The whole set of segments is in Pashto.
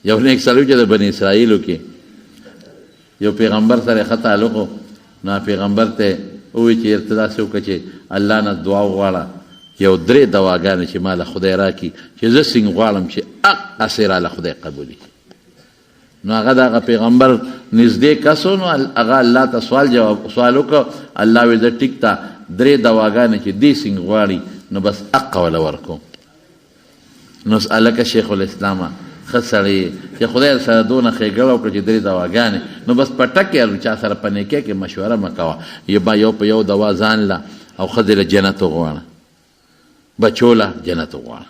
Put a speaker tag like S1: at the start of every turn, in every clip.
S1: یو نیک سړی چې د بني اسرائیلو کې یو پیغمبر سره ښه تعلق و، نو پیغمبر ته ووایي چې ارتدا داسې وکړه چې الله نه دعا وغواړه یو 3 دواګانې چې ما له خدای راکړي چې زه څنګه غواړم چې هغسې راله خدای قبولي. نو هغه د هغه پیغمبر نږدې کس و، نو هغه الله ته سوال وکړه. الله وایي زه ټیک ته 3 دواګانې چې دې څنګه غواړي نو بس حق وله ورکوم. نو هلکه شیخ الاسلامه ښه سړی چې خدای سره دونه ښېګړه وکړه چې 3 دواګانې، نو بس په ټکې چا سره په نیکۍ کې مشوره مه کوه، یو په یو دوا ځان له او ښځې له جنت وغواړه، بچو له جنت وغواړه،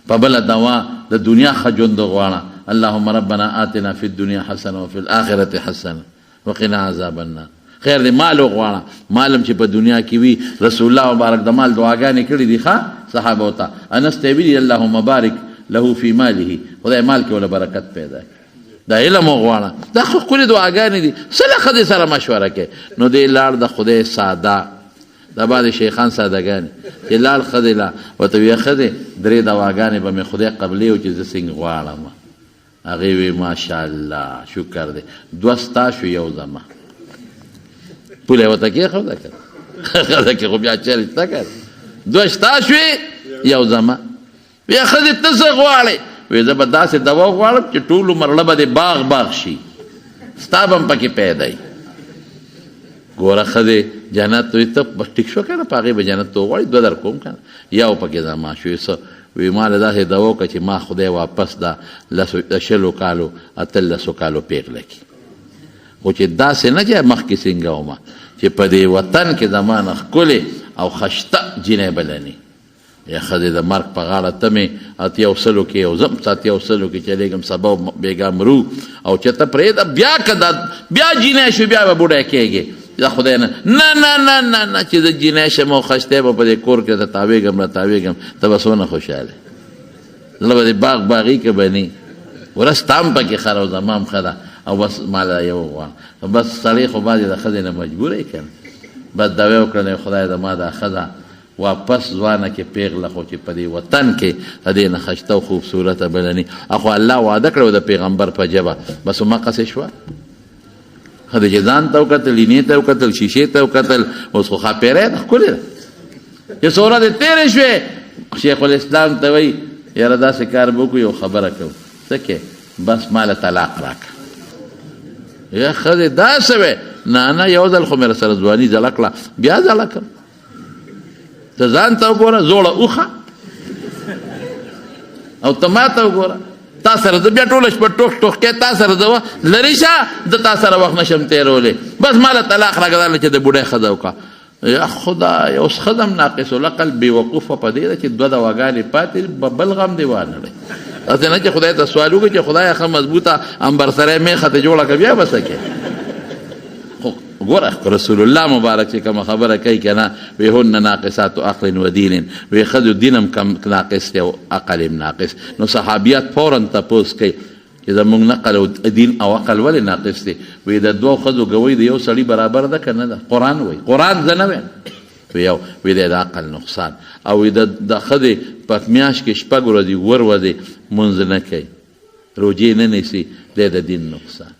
S1: په بله دوا د دنیا ښه ژوند وغواړه. اللهم ربنا آتنا فی الدنیا حسنه وفي الآخرة حسنه وقنا عذاب النار. خیر دی مال وغواړه، مالم چې په دنیا کې وي. رسول الله مبارک د مال دعاګانې کړي دي ښه صحابو ته. انس ته ویلي اللهم بارک له فی ماله، خدای مال کې وله برکت پیدا کړي. دا علم وغواړه، دا خو ښکلې دعاګانې دي. څه له ښځې سره مشوره کوي. نو دی لاړ د خدای ساده، دا بعد شیخان سادهګانې چې لاړ ښځې له ورته ویې ښځې 3 دواګانې به مې خدای قبلې و چې زه څنګه غواړم. هغې وی ماشاءالله شکر دی، 2 ستا شو 1 زما. پوله یې ورته کېښوده که ښځه کې خو بیا چل شته که 2 ستا شوې 1 زما. بیا ښځې ته څه غواړې؟ وی زه به داسې دوا غواړم چې ټول عمر له به دې باغ شي، ستا به هم پکې پیدا وي. ګوره ښځې جنت وي ته ټیک شو که نه، په هغې به جنت ته وغواړي 2 در کوم که نه، یو پکې زما شوې. څه وی ما له داسې دوا وکړه چې ما خدای واپس د 20 کالو 18 کالو پیغله کړي. خو چې داسې نه چې مخکې څنګه ومه چې په دې وطن کې زما نه ښکلې او خشته جینۍ بلني. یا ښځې د مرګ په غاړه ته مې 100 کې یو زم 100 کې چلېږم، سبا بېګا مرو او چې ته پرېږده بیا که بیا جینۍ شو بیا به بوډی کېږې. دا خدای نه نه چې زه جینۍ شم او خشتی به په دې کور کې ته تاوېږم ته به څونه خوشحاله زړه به دې باغي که به نه ورځ ستا هم پکې ښه ده او زما هم ښه ده او بس ما له یو غواړم. بس سړی خو بعضې د ښځې نه مجبوره یې که نه، بس دعوې وکړه خدای زما دا ښځه واپس ځوانه کې پیغله خو چې په دې وطن کې د دې نه ښایسته او خوبصورته بلني. خو الله وعده کړی د پیغمبر په ژبه، بس همقسې شوه. ښځې چې ځان ته وکتل، لینې ته وکتل، شیشې ته وکتل، اوس خو ښاپېری ده ښکلې ده چې څو ورځې تېرې شوې. شیخ الاسلام ته وایي یاره داسې کار به وکړو، یو خبره کوو څه کې بس ما له طلاق راکړه. یا ښځې داسې وې نه یو ځل خو مې سره ځواني زړه کړه بیا زړه کړم. ته ځان ته وګوره زوړه اوښه او ته ما ته وګوره، تا سره زه بیا ټوله شپه ټوخ کې تا سره زه لرې شه زه تا سره وخت نشم تېرولی، بس ما له طلاق راکړه چې د بوډۍ ښځه وکړه. یا خدای اوس ښځه هم ناقص العقل بېوقوفه په دې ده چې 2 دواګانې پاتې بل غم دې وانړی. داسې نه چې خدای ته سوال وکړي چې خدایه ښه مضبوطه امبرسری میخه ته جوړه کړه بیا به څه کوې. خو ګوره رسول الله مبارک چې کومه خبره کوي که نه وی هن ناقصات عقل و دین، وی ښځو دین هم کم ناقص دی او عقل هم ناقص. نو صحابیات فورا تپوس کوي چې زموږ نقل او دین او عقل ولې ناقص دی؟ وی د 2 ښځو ګوی د یو سړي برابر ده که نه ده؟ قرآن وایي، قرآن زه نه وایم. وی د عقل نقصان او وی د ښځې په میاشت کې 6 ورځې 4 ورځې مونځ نه کوي، روجې نه نیسي، دی د دین نقصان.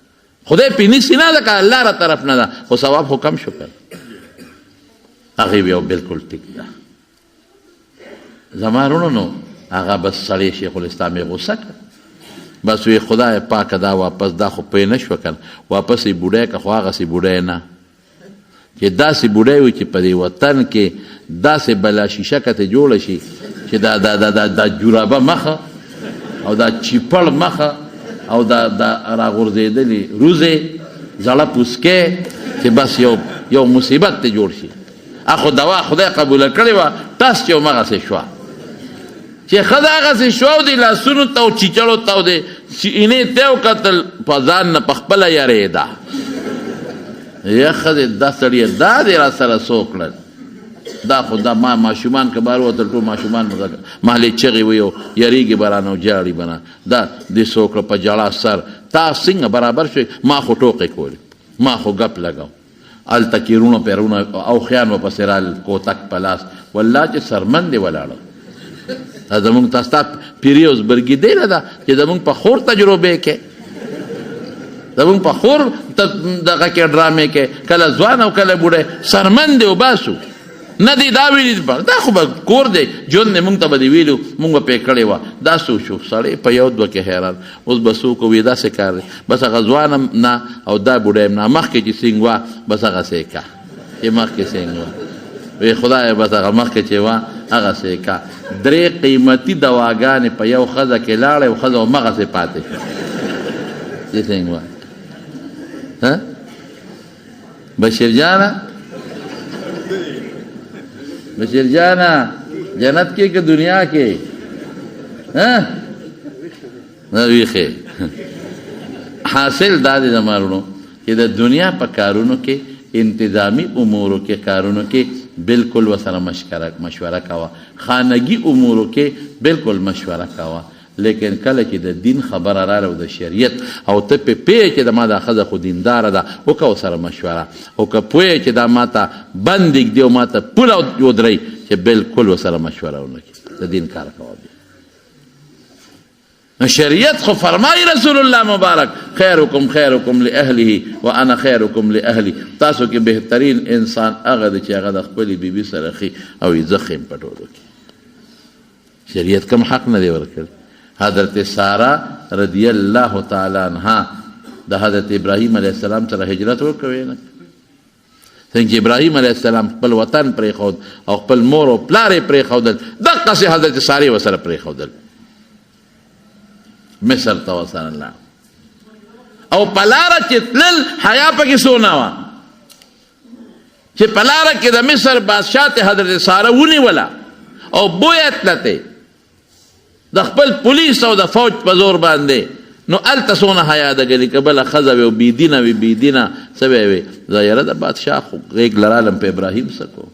S1: خدای پې نیسي نه ده که الله را طرف نه ده، خو ثواب خو کم شو که هغې وی بلکل ټیک ده. زما وروڼو نو هغه بس سړی شیخ الاسلام یې غوسه کړه، بس وی خدای پاکه دا واپس دا خو پوه نه شوه که واپس یې بوډی که خو هغسې بوډی نه چې داسې بوډی وي چې په دې وطن کې داسې بلا شیشه که ته جوړه شي چې دا جورابه مخه او دا چیپړ مخه او دا راغورځېدلې روزې زړه پوسکې چې بس یو مصیبت ته جوړ شي. اخو دوا خدای قبوله کړې وه ټس چې همغسې شوه چې ښځه هغسې شوه او د لاسونو ته او چیچړو ته او د اینې ته وکتل په ځان نه په خپله یارېده. یا ښځې دا سړیه دا دې را سره څه وکړل؟ دا خو دا ما ماشومان که بهر ووتل ټول ماشومان محلې چغې وي او یریږي به رانه او جاړي به نه دا دې څه وکړه په ژړا سر تا څنګه برابر شوې؟ ما خو ټوقې کولې، ما خو ګپ لګاو، هلته کې رونه پیرونه او خیان ورپسې رال کوتک په لاس، والله چې سرمن دې ولاړه دا زمونږ تاستا پیري اوس برګي دی نه ده چې زمونږ په خور تجربې کې زمونږ په خور دغه کې ډرامې کې کله ځوان او کله بوډی سرمن دی وباسو نه دی دا ویلي دا خو به کور دی ژوند دی مونږ ته به دې ویلو مونږ به پې کړې وه دا څه شو سړی په یو دوه کې حیران اوس به څوک وي داسې کار دی بس هغه ځوان هم نه او دا بوډی هم نه مخکې چې سینګ وه بس هغسې کا چې مخکې سینګ وه وی خدای بس هغه مخکې چې وه هغسې کا 3 قیمتي دواګانې په یو ښځه کې لاړې او ښځه همغسې پاتې شوه چې سینګ وه بشیر جانه بشیر جانا جنت کې که دنیا کې ویخه حاصل دا دی زمارونو چې د دنیا په کارونو کې انتظامی امورو کې کارونو کې بالکل وسره مشوره کوه خانگی امورو کې بالکل مشوره کوه لیکن کله چې د دین خبره راغله او د شریعت او ته پې پوهې چې د ما دا ښځه خو دینداره ده وکړه ورسره مشوره او که پوهې چې دا ما ته بند ږدي او ما ته پوله ودرئ چې بالکل ورسره مشوره ونه کړي د دین کار کوه بیا شریعت خو فرمایي رسول الله مبارک خیرکم خیرکم لاهله وانا خیرکم لاهلی تاسو کې بهترین انسان هغه دی چې هغه د خپلې بیبي سره ښي او یې زه ښیم په ټولو کې شریعت کوم حق نه دی ورکړی حضرت سارا رضی الله تعالی عنها د حضرت ابراهیم علیه السلام سره هجرت وکړی نه څنګه چې ابراهیم علیه السلام خپل وطن پرېښود او خپل مور او پلار یې پرېښودل دقسې حضرت سارې ورسره پرېښودل مصر ته ورسره لاړ او په لاره چې تلل حیا پکې څونه وه چې په لاره کې د مصر بادشاه ته حضرت ساره ونیوله او بویه تلته د خپل پولیس او د فوج په زور باندې نو هلته څونه حیا ده ګلې که بله ښځه وي او بېدینه وي بېدینه څه به وي زه یاره د بادشاه خو غېږ لرالم په ابراهیم څه کوم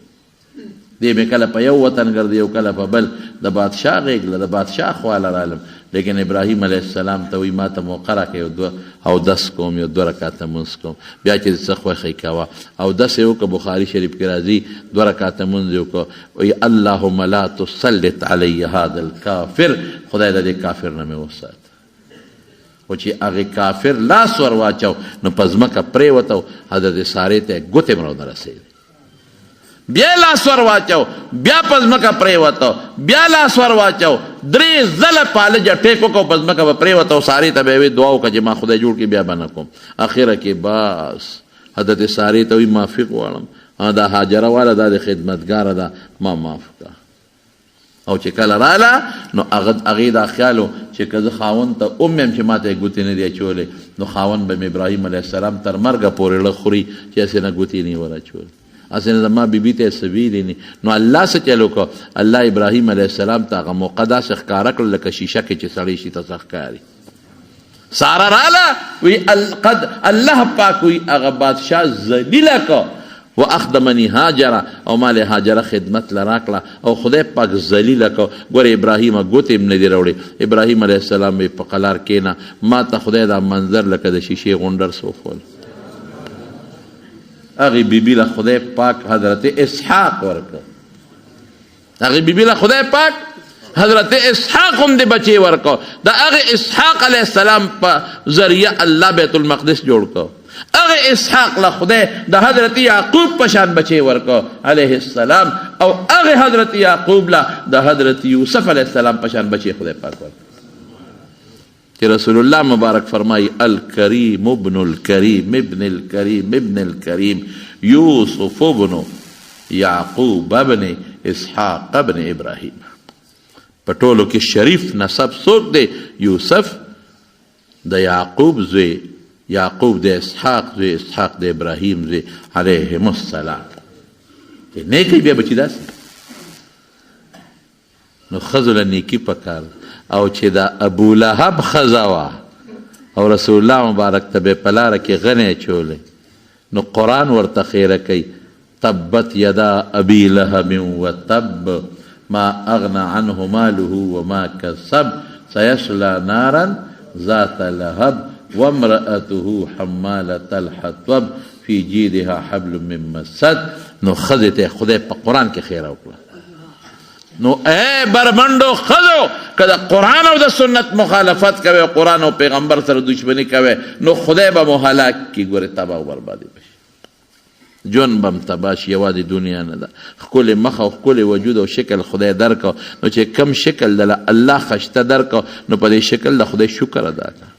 S1: دې مې کله په یو وطن ګرځي او کله په بل د بادشاه غېږ له د بادشاه خوا لرالم لیکن ابراهیم علیه السلام ته وایي ما ته موقع راکړه اودس کوم یو 2 رکعته لمونځ کوم بیا چې څه خوښۍ کوه اودس یې وکړه بخاري شریف کې راځي 2 رکعته لمونځ یې وکړه وایي اللهم لا تسلط علی هذا الکافر خدای د دې کافر نه مې وسات خو چې هغې کافر لاس ور واچو نو په ځمکه پرېوته حضرت سارې ته یې ګوتې مې ونه رسېدې بیا لاس ور واچو بیا په ځمکه پرېوته بیا لاس ور واچو 3 ځله پالجه ټیک وکړو په ځمکه به پرېوته او سارې ته به یې دعا وکړه چې ما خدای جوړ کړي بیا به نه کوم اخره کې بس حضرت سارې ته وایي معافي غواړم دا هاجره واله دا د خدمتګاره ده ما معاف کړه او چې کله راله نو هغې دا خیال و چې که زه خاوند ته ومیم چې ما ته یې ګوتې نه دي اچولې نو خاوند به مې ابراهیم علیه السلام تر مرګه پورې ړه خوري چې هسې نه ګوتې نه یې ور اچولې هسې نه زما بیبي ته یې څه ویلي نه نو الله څه چل وکړو الله ابراهیم علیه السلام ته هغه موقع داسې ښکاره کړل لکه شیشه کې چې سړی شي ته څه ښکاري ساره راله وی الله پاک وی هغه بادشاه ذلیله کو و اخدمنی هاجره او مال هاجره خدمت لراکړه او خدای پاک ذلیله کو ګوره ابراهیم ګوتې هم نه دي راوړې ابراهیم علیه السلام په قلار کېنه ما ته خدای دا منظر لکه د شیشې غونډر سوفول هغې بیبي له خدای پاک حضرت اسحاق ورکړه هغې بیبي له خدای پاک حضرت اسحاق هم د بچی ورکړه د هغې اسحاق علیه السلام په ذریعه الله بیت المقدس جوړ کړ هغه اسحاق له خدای د حضرت یعقوب په شان بچی ورکړه علیه السلام او هغه حضرت یعقوب له د حضرت یوسف علیه السلام په شان بچی خدای پاک ورکړه کہ رسول اللہ مبارک فرمائی الکریم ابن الکریم ابن الکریم ابن الکریم یوسف ابن یعقوب ابن اسحاق ابن ابراہیم پٹولو کی شریف نسب سوک دے یوسف دا یعقوب زوی یعقوب دے اسحاق زوی اسحاق دے ابراہیم زوی علیہم السلام نیکی بیا بچی دا سی نو خزل نیکی پکار او چې دا ابو لهب خزوا او رسول الله مبارک ته به پلاره کې غنې چولې نو قرآن ورته خیره کوي تبت یدا ابي لهب وتب ما اغنى عنه ماله وما كسب سيصلى نارا ذات لهب وامرأته حمالة الحطب في جيدها حبل من مسد نو خزته خدای په قرآن کې خیره وکړه نو اے بربندو ښځو که د قرآن او د سنت مخالفت کوئ او قرآن او پیغمبر سره دشمني کوئ نو خدای به مو هلاک کړي. ګورې تباه او بربادي به شي، ژوند به م تباه شي. یوازې دنیا نه ده، ښکلې مخ او ښکلې وجود او شکل خدای درکړه نو چې کم شکل د الله خشته درکړه نو په دې شکل د خدای شکر ادا کړه،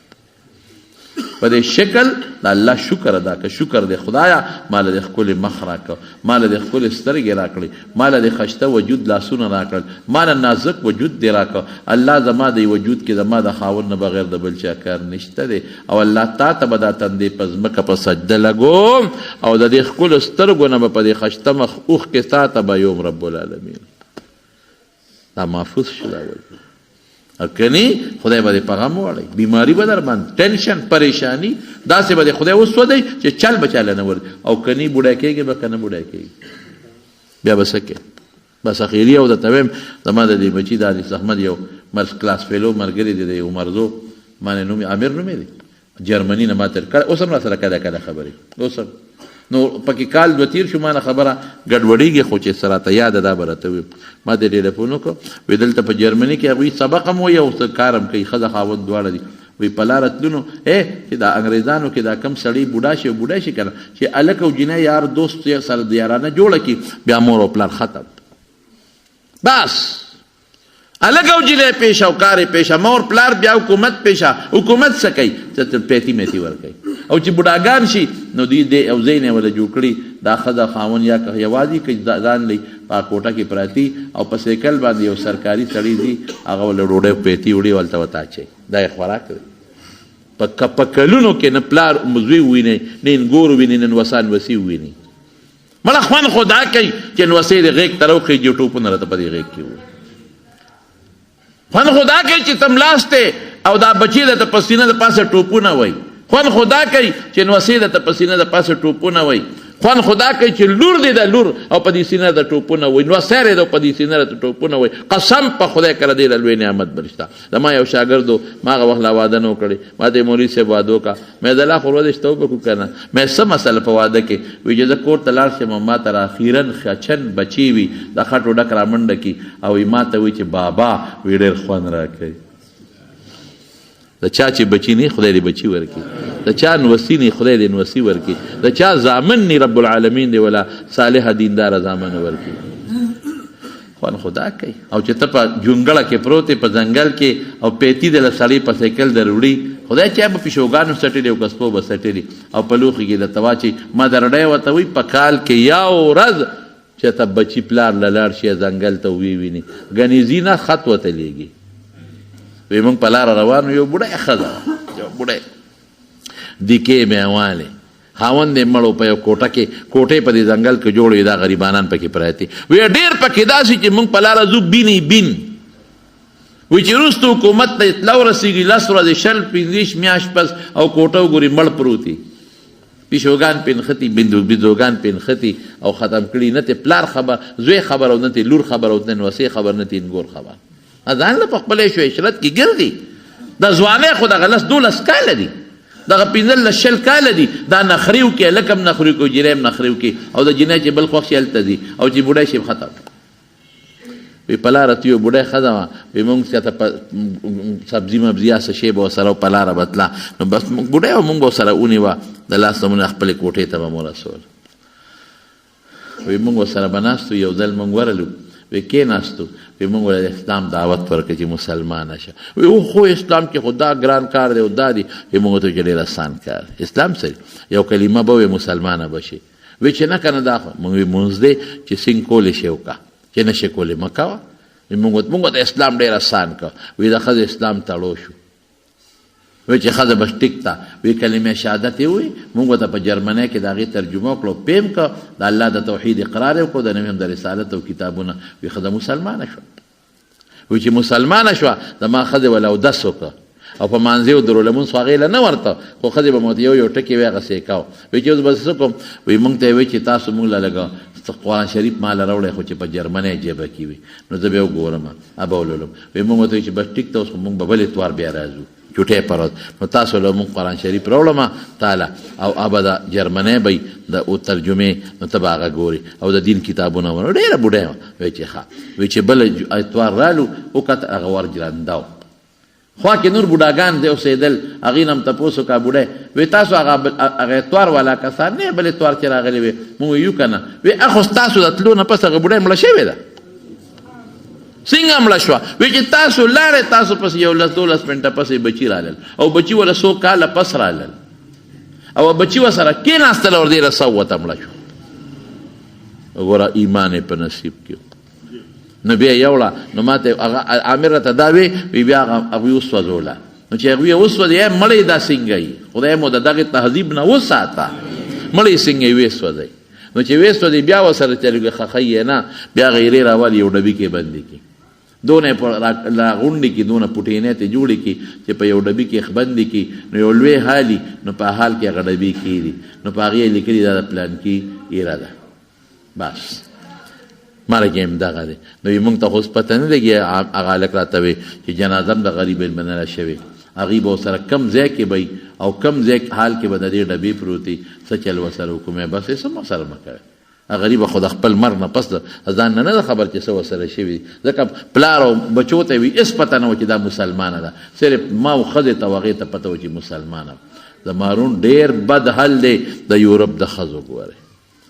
S1: په دې شکل د الله شکر ادا کړه. شکر دی خدایا ماله د ښکلې مخ راکړه، ماله د ښکلې سترګې راکړې، ماله د خشته وجود لاسونه راکړل، ماله نازک وجود دی راکړه. الله زما د وجود کې زما د خاوند نه بغیر د بل چا کار نشته دی او الله تا ته به دا تندې په ځمکه په سجده لګوم او د دې ښکلو سترګو نه به په دې خشته مخ اوښ کې تا ته به یوم رب العالمین. دا محفوظ شو دا وایي او کنی خدای به دې په غم وړی، بیماري به در باندې، ټینشن پریشانی داسې به دې خدای وسودی چې چل به چاله نه ور او کنی بوډا کېږي به که نه بوډا کېږي بیا به څه کوې. بس اخیري او درته وایم زما د دې بچي د انیس احمد یو کلاس فیلو ملګري دی د عمرزو مانې نوم عامر نومې دی، جرمني نه ما تر کړه، اوس هم را سره کله کله خبرې اوس هم نو پکې کال دوه تیر شو مانه خبره ګډوډېږي خو چې سره ته یاده دا به راته وي. ما دې ټلیفون وکړو وایي دلته په جرمني کې هغوی سبق هم وایي او کار هم کوي، ښځه خاوند دواړه دي. وایي په لاره تلونو چې دا انګریزانو کې دا کم سړی بوډا شي بوډا شي که نه چې هلک او جینۍ یار دوست سره د یارانه جوړه کړي بیا مور او پلار ختم بس. هلک او جینۍ پیشه او کار یې پیشه، مور پلار بیا حکومت پیشه. حکومت څه کوي؟ پیتی میتی ورکوي او چې بوډاګان شي نو دوی دې او ځای نه وله جوړ کړي دا ښځه خاوند یا که یوازې که ځان لي په کوټه کې پراتی او په سیکل باندې یو سرکاري سړی دي هغه وله ډوډۍ پیتی وړي ولته ورته اچوي، دا یې خوراک دی. په کلونو کې نه پلار زوی ووینئ نه انګور ووینئ نه نوسان وسي ووینئ. مړه خوند خو دا کوي چې نوسۍ د غېږ ته راوخېږي او ټوپونه راته په دې غېږ کې ووایي. خوند خو دا کوي چې تم لاستې او دا بچي درته په سینه د پاسه ټوپونه وایي. خوند خو دا کوي چې نوسۍ درته په سینه د پاسه ټوپونه وایي. خوند خو دا کوي چې لور دی د لور او په دې سینه د ټوپونه وایي، نوسۍ دی او په دې سینه د ټوپونه وایي. قسم په خدای کله دې له لوی نعمت بل شته. زما یو شاګردو ما هغه وخت لا واده نه و کړی، ما ته مولوي صاحب واده وکړه، مې د الله خو ورځ توبه وکړو که نه مې څه مسله په واده کې وایي چې زه کور ته لاړ شم ما ته اخیرا خچن بچی وي د خټو ډک رامنډه کړي او ما ته وایي چې بابا وایي ډېر خوند راکوي. د چا چې بچی نه خدای دې بچی ورکړي، د چا نوسي نه خدای دې نوسي ورکړي، د چا زامن نه رب العالمین دې ولا صالح دیندار زامن ورکړي. خوند خدا کوي او چې ته په جونګړه کې پروت په ځنګل کې او پیتی د سړی په سایکل در وړي خدای چې به پیشوګانو سټلې او کسبو به سټلې او په لوښي کې د تواچی ما درډی ورته وایي په کال کې یو ورځ چې ته بچي پلار له لاړ شي ځنګل ته وویني ګنې ځي نه خط ورته لیږي. وی مونږ په لاره روان یو بوډۍ ښځه یو بوډۍ دیکې میوانې خاوند یې مړ په یو کوټه کې کوټې په دې ځنګل کې جوړ وي دا غریبانان پکې پراته وی ډېر پکې داسې چې مونږ په لاره ځو بینی بین وی چې وروسته حکومت ته اطلاع ورسېږي 10 ورځې 15 میاشت پس او کوټه وګوري مړ پروت دي پیشوګان پې نښتي بندوګان پې نښتي او ختم کړي نه ته پلار خبر زوی خبر او نه ته لور خبر او نه نوسۍ خبر نه ته انګور خبر ځان له په خپلې شو عشرت کې ګرځي. د ځوانۍ خو دغه 10-12 کاله دي دغه 15-20 کاله دي دا نخري وکړي هلک هم نخري وکړي جینۍ هم نخري وکړي او د جینۍ چې بل خوښ شي هلته ځي او چې بوډۍ شي ختم. وی په لاره ته یو بوډۍ ښځه وه وی مونږ چاته په سبزي مبزي یا څه شی به ورسره په لاره به تله نو بس بوډۍ وه مونږ به ورسره ونیوه د لاس نه مونږ خپلې کوټې ته به مو رسول. وی مونږ ورسره به ناست یو ځل مونږ ورلو وی کېناستو وی مونږ له اسلام دعوت ورکړه چې مسلمانه شه. وی او خو اسلام کې خو دا ګران کار دی او دا دی. وی مونږ ته چې ډېر اسان کار اسلام سره یو کلمه به وی مسلمانه به شي. وی چې نه که نه دا مونږ وی مونځ دی چې څنګه کولی شي وکړه چې نه شي کولی مه کوه. مونږ ته اسلام ډېر اسان کړه. وی د ښځې اسلام تړو شو. وی چې ښځه بس ټیک ته وی کلمه شهادت یې ووایي مونږ ته په جرمنۍ کې د هغې ترجمه وکړو پیم کړه د الله د توحید اقرار یې وکړو د نبي هم د رسالت او کتابونه وی ښځه مسلمانه شوه. وی چې مسلمانه شوه زما ښځې ول اودس وکړه او په مانځې او درو لمونځ خو هغې له نه ورته خو ښځې به مو یو ټکي وی هغه سیکاو. وی چې اوس به څه کوم وی مونږ ته یې وایي چې تاسو مونږ له لږه قرآن شریف مال راوړی خو چې په جرمنۍ جیبه کې وي نو زه به یې وګورم ابه ولولم. وی مونږ ته وایي چې بس ټیک ته اوس خو مونږ به بل اتوار بیا راځو چوټې پر نو تاسو له مونږ قرآن شریف راوړم تعالی او ابدا جرمنۍ به د او ترجمې نو ته به هغه ګوري او د دین کتابونه ونه ډېره بوډۍ وه وایي چې ښه وایي چې بله اتوار رالو وکته هغه ور ګرانده و خوا کې نور بوډاګان دی اوسېدل هغې نه هم تپوس وکړه بوډۍ وایي تاسو هغه اتوار والا کسان نه بل اتوار چې راغلي وې مونږ وایو که نه وایي اخو ستاسو د تلو نه پس هغه بوډۍ مړه شوې ده څنګه مړه شوه وایي چې تاسو لاړې تاسو پس 11-12 منټه پسې بچي رالل او بچي وله 100 کاله پس رالل او بچي ورسره کېناستل او ډېره څه وته مړه شوه وګوره ایمان یې په نصیب کې نو بیا یوړه نو ما ته هغه عامر راته دا وی بیا هغوی وسوځوله نو چې هغوی یې وسوځي مړی دا څنګه یي خدای مو د دغې تهذیب نه وساته مړی څنګه یې وسوځئ نو چې وسوځي بیا ورسره چلېږي خښئ یې نه بیا غیرې راولي یو ډبي کې بندې کړي دونه راغونډې کړي دونه پوټینې ته جوړې کړي چې په یو ډبي کې بندې کړي نو یو لوی حالي نو په حال کې هغه ډبي کېږي نو په هغې یې لیکلي دا د پلان کې ایره ده بس مرګ یې همدغه دی نو موږ ته خو اوس پته نه لګي هغه هلک راته وی چې جنازه هم د غریب المنله شوې هغې به ورسره کم ځای کې به او کم ځای حال کې به د دې ډبې پروتې څه چل ورسره وکړو بس یې څه مسره مه کوئ غریب خو د خپل مرګ نه پس ځان نه ده خبر چې څه ورسره شوي ځکه پلار او بچو ته وي هېڅ پته نه وه چې دا مسلمانه ده صرف ما او ښځې ته و هغې ته پته وه چې مسلمانه د مارون ډېر بد حل دی د یورپ د ښځو ګورئ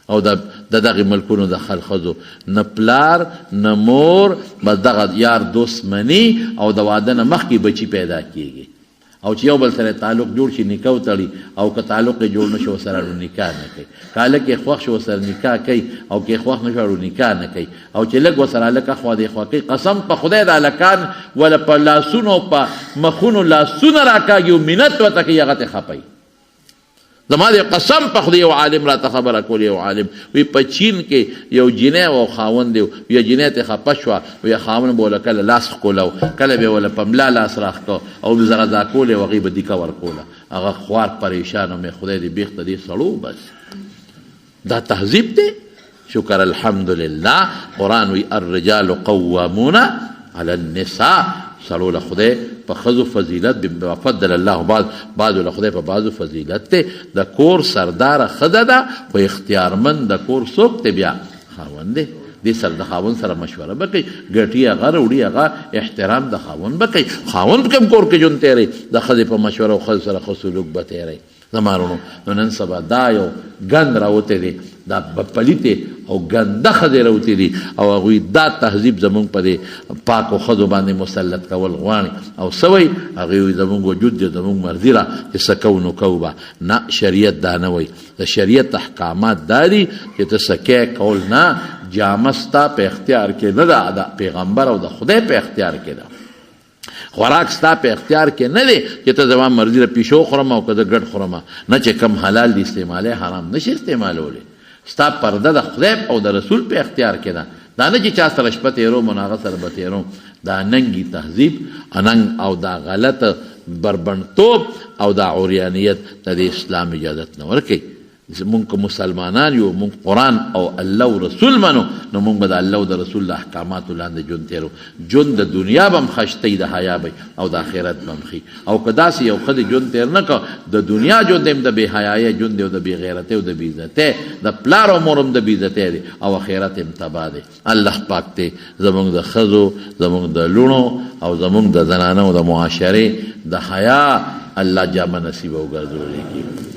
S1: او د دغې ملکونو د ښځو نه پلار نه مور بس دغه یار دوست مني او د واده نه مخکې بچي پیدا کېږي او چې یو بل سره تعلق جوړ شي نکاح وتړي او که تعلق یې جوړ نه شي ورسره نو نکاح نه کوي که هلک یې خوښ شي ورسره نکاح کوي او که یې خوښ نه شي نکاح نه کوي او چې لږ ورسره هلک خوا دې خوا کوي قسم په خدای د هلکان وله په لاسونو په مخونو لاسونه راکاږي او منت ورته کوي هغه ته خپوي زما د قسم په خدای یو عالم راته خبره کول یو عالم وی په چین کې یو جینۍ او خاوند دی یا جینۍ ته خپه شوه وی خاوند به وله کله لاس ښکلو کله به وله په ملا لاس راښکو او زغزا کول یې هغې به دیکه ورکوله هغه خوار پریشان مې خدای دې بیخ ته دې سړو بس دا تهذیب دی شکر الحمدلله قرآن وی الرجال قوامون علی النساء سړو له خدای په ښځو فضیلت بما فضل الله بعضو له خدای په بعضو فضیلت دی د کور سرداره ښځه ده خو اختیارمند د کور څوک دی بیا خاوند دی دې سره د خاوند سره مشوره به کوي ګټي هغه راوړي هغه احترام د خاوند به کوي خاوند کوم کور کې ژوند تېروي د ښځې په مشوره او ښځو سره ښه سلوک به تېروي زما وروڼو نو نن سبا دا یو ګند راوتی دی دا پلیتې او ګنده ښځې راوتې دي او هغوی دا تهذیب زمونږ په دې پاکو ښځو باندې مسلط کول غواړي او څه وایي هغې وایي زمونږ وجود دی زمونږ مرضي ده چې څه کوو نو کوو به نه شریعت دا نه وایي د شریعت احکامات دا دي چې ته سکی کول نه جامه ستا په اختیار کې نه ده د پیغمبر او د خدای په اختیار کې ده خوراک ستا په اختیار کې نه دی چې ته زما مرضي ده پیشو خورم او که زه ګډ خورم نه چې کم حلال دي استعمالی حرام نشي استعمالولی ستا پرده د خدای او د رسول په اختیار کې ده دا نه چې چا سره شپه تېروم او هغه سره به تېروم دا ننګي تهذیب اننګ او دا غلط بربنډتوب او دا عریانیت د اسلام اجازت نه ورکوي مونږ که مسلمانان یو مونږ قرآن او الله او رسول منو نو مونږ به د الله او د رسول د احکاماتو لاندې ژوند تېرو ژوند د دنیا به هم ښشتی د حیا به او د آخرت به هم ښي او که داسې یو ښه د ژوند تېر نه کړه د دنیا ژوند هم د بې حیایۍ ژوند دی او د بې غیرتۍ او د بې عزتۍ د پلار او مور هم د بې عزتۍ دی او آخرت هم تباه دی الله پاک دی زمونږ د ښځو زمونږ د لوڼو او زمونږ د زنانو د معاشرې د حیا الله جامه نصیب او ګرځولی کړي